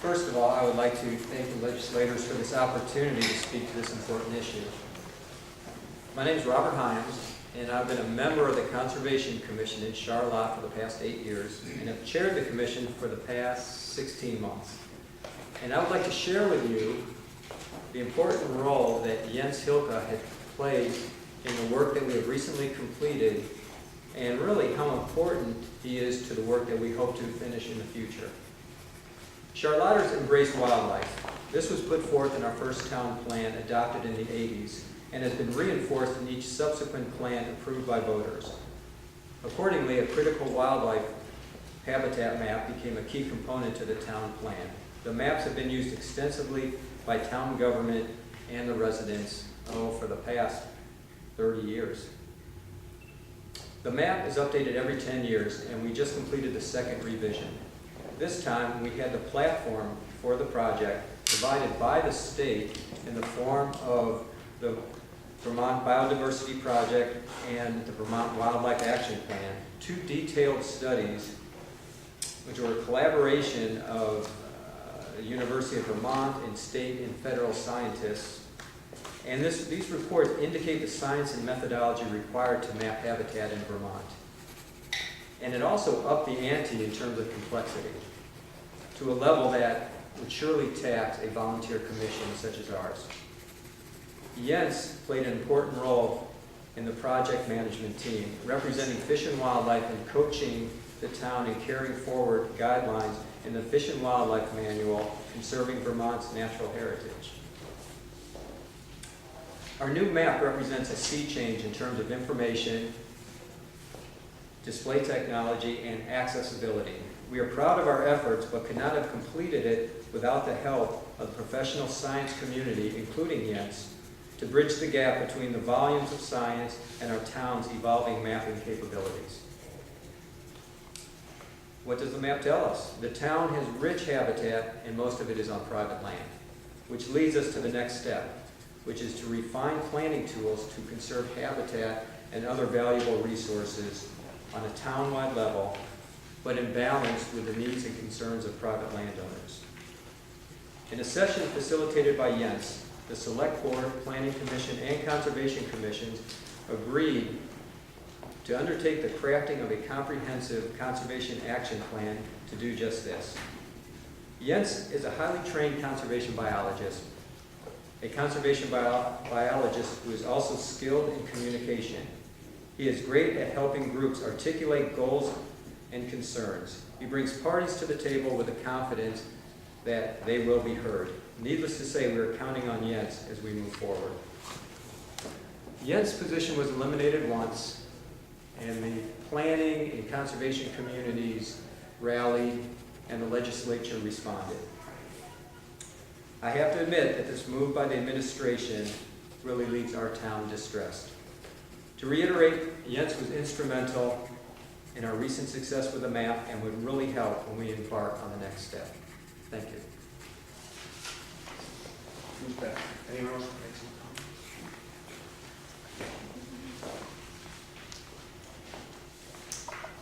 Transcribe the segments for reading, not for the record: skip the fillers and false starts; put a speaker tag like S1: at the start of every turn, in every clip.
S1: First of all, I would like to thank the legislators for this opportunity to speak to this important issue. My name is Robert Hyams, and I've been a member of the Conservation Commission in Charlotte for the past 8 years, and have chaired the commission for the past 16 months. And I would like to share with you the important role that Jens Hilke had played in the work that we have recently completed, and really how important he is to the work that we hope to finish in the future. Charlotters embrace wildlife. This was put forth in our first town plan adopted in the 80s and has been reinforced in each subsequent plan approved by voters. Accordingly, a critical wildlife habitat map became a key component to the town plan. The maps have been used extensively by town government and the residents, for the past 30 years. The map is updated every 10 years, and we just completed the second revision. This time, we had the platform for the project provided by the state in the form of the Vermont Biodiversity Project and the Vermont Wildlife Action Plan, two detailed studies which were a collaboration of the University of Vermont and state and federal scientists. And these reports indicate the science and methodology required to map habitat in Vermont. And it also upped the ante in terms of complexity to a level that would surely tax a volunteer commission such as ours. Jens played an important role in the project management team, representing Fish and Wildlife and coaching the town in carrying forward guidelines in the Fish and Wildlife Manual, Conserving Vermont's Natural Heritage. Our new map represents a sea change in terms of information, display technology, and accessibility. We are proud of our efforts, but could not have completed it without the help of the professional science community, including Jens, to bridge the gap between the volumes of science and our town's evolving mapping capabilities. What does the map tell us? The town has rich habitat, and most of it is on private land, which leads us to the next step, which is to refine planning tools to conserve habitat and other valuable resources on a town-wide level, but in balance with the needs and concerns of private landowners. In a session facilitated by Jens, the Select Board, Planning Commission, and Conservation Commissions agreed to undertake the crafting of a comprehensive conservation action plan to do just this. Jens is a highly trained conservation biologist, a conservation biologist who is also skilled in communication. He is great at helping groups articulate goals and concerns. He brings parties to the table with the confidence that they will be heard. Needless to say, we are counting on Jens as we move forward. Jens' position was eliminated once, and the planning and conservation communities rallied, and the legislature responded. I have to admit that this move by the administration really leaves our town distressed. To reiterate, Jens was instrumental in our recent success with the map and would really help when we embark on the next step. Thank you.
S2: Who's back? Anyone else make some comments?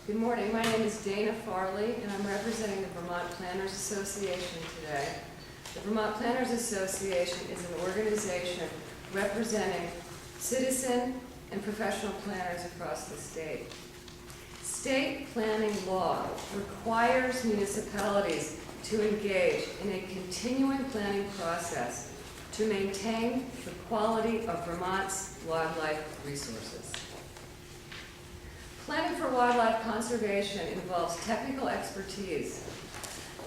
S3: Good morning. My name is Dana Farley, and I'm representing the Vermont Planners Association today. The Vermont Planners Association is an organization representing citizen and professional planners across the state. State planning law requires municipalities to engage in a continuing planning process to maintain the quality of Vermont's wildlife resources. Planning for wildlife conservation involves technical expertise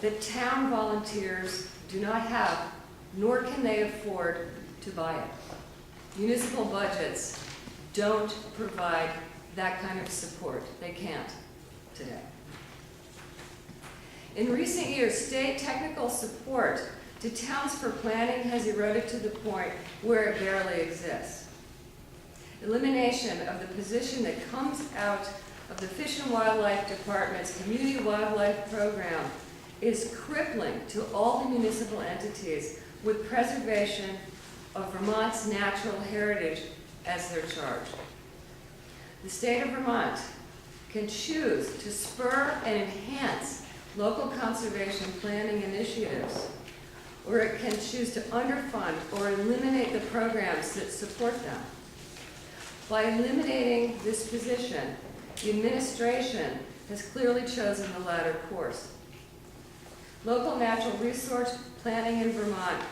S3: that town volunteers do not have, nor can they afford to buy it. Municipal budgets don't provide that kind of support. They can't today. In recent years, state technical support to towns for planning has eroded to the point where it barely exists. Elimination of the position that comes out of the Fish and Wildlife Department's Community Wildlife Program is crippling to all the municipal entities with preservation of Vermont's natural heritage as their charge. The state of Vermont can choose to spur and enhance local conservation planning initiatives, or it can choose to underfund or eliminate the programs that support them. By eliminating this position, the administration has clearly chosen the latter course. Local natural resource planning in Vermont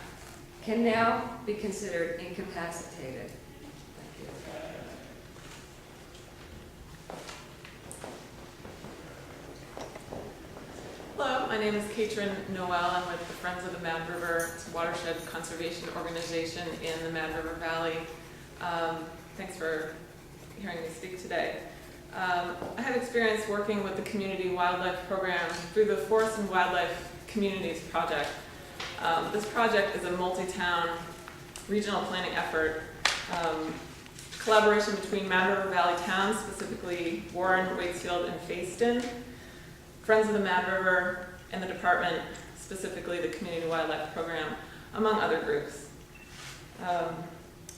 S3: can now be considered incapacitated. Thank you.
S4: Hello, my name is Katrin Noel. I'm with the Friends of the Mad River. It's a watershed conservation organization in the Mad River Valley. Thanks for hearing me speak today. I have experience working with the Community Wildlife Program through the Forest and Wildlife Communities Project. This project is a multi-town regional planning effort, collaboration between Mad River Valley towns, specifically Warren, Waitsfield, and Fayston, Friends of the Mad River, and the department, specifically the Community Wildlife Program, among other groups.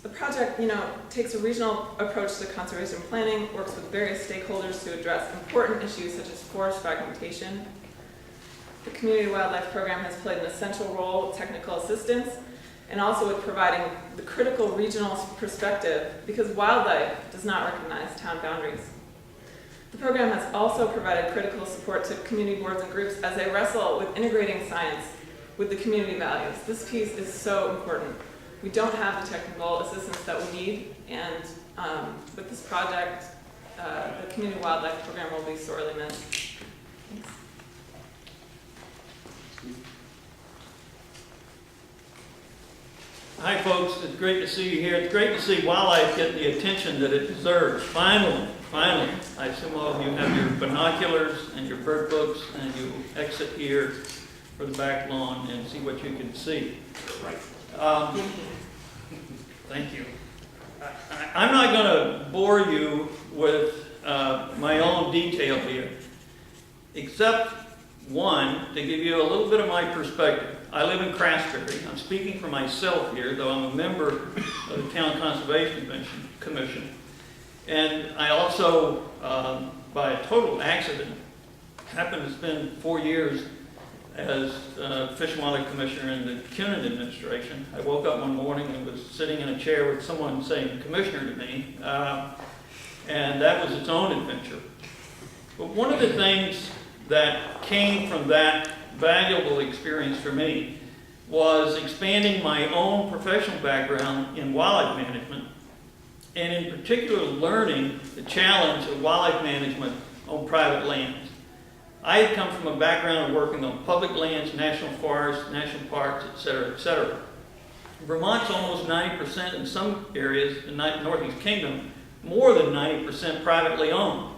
S4: The project, takes a regional approach to conservation planning, works with various stakeholders to address important issues such as forest fragmentation. The Community Wildlife Program has played an essential role with technical assistance and also with providing the critical regional perspective because wildlife does not recognize town boundaries. The program has also provided critical support to community boards and groups as they wrestle with integrating science with the community values. This piece is so important. We don't have the technical assistance that we need, and with this project, the Community Wildlife Program will be sorely missed. Thanks.
S5: Hi folks, it's great to see you here. It's great to see wildlife get the attention that it deserves. Finally. I assume all of you have your binoculars and your bird books and you exit here for the back lawn and see what you can see. Thank you. I'm not going to bore you with my own detail here, except one, to give you a little bit of my perspective. I live in Craftsbury. I'm speaking for myself here, though I'm a member of the Town Conservation Commission. And I also, by a total accident, happened to spend 4 years as Fish and Wildlife Commissioner in the Cunnin administration. I woke up one morning and was sitting in a chair with someone saying "Commissioner" to me, and that was its own adventure. But one of the things that came from that valuable experience for me was expanding my own professional background in wildlife management, and in particular learning the challenge of wildlife management on private lands. I had come from a background of working on public lands, national forests, national parks, et cetera, et cetera. Vermont's almost 90%, in some areas, in the Northeast Kingdom, more than 90% privately owned.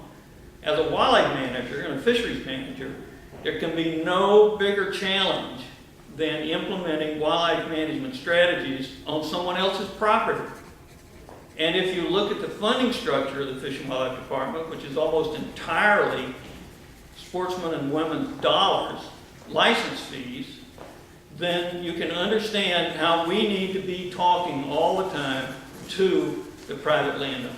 S5: As a wildlife manager and a fisheries manager, there can be no bigger challenge than implementing wildlife management strategies on someone else's property. And if you look at the funding structure of the Fish and Wildlife Department, which is almost entirely sportsmen and women's dollars, license fees, then you can understand how we need to be talking all the time to the private landowner.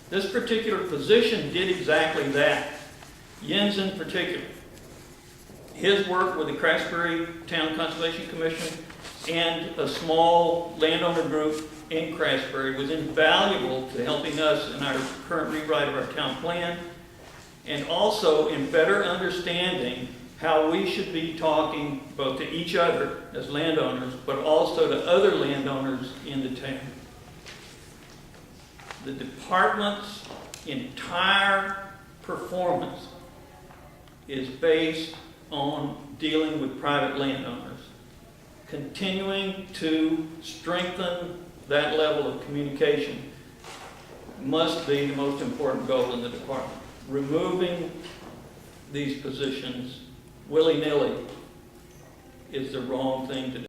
S5: This particular position did exactly that. Jens in particular. His work with the Craftsbury Town Conservation Commission and a small landowner group in Craftsbury was invaluable to helping us in our current rewrite of our town plan, and also in better understanding how we should be talking both to each other as landowners, but also to other landowners in the town. The department's entire performance is based on dealing with private landowners. Continuing to strengthen that level of communication must be the most important goal in the department. Removing these positions willy-nilly is the wrong thing to do.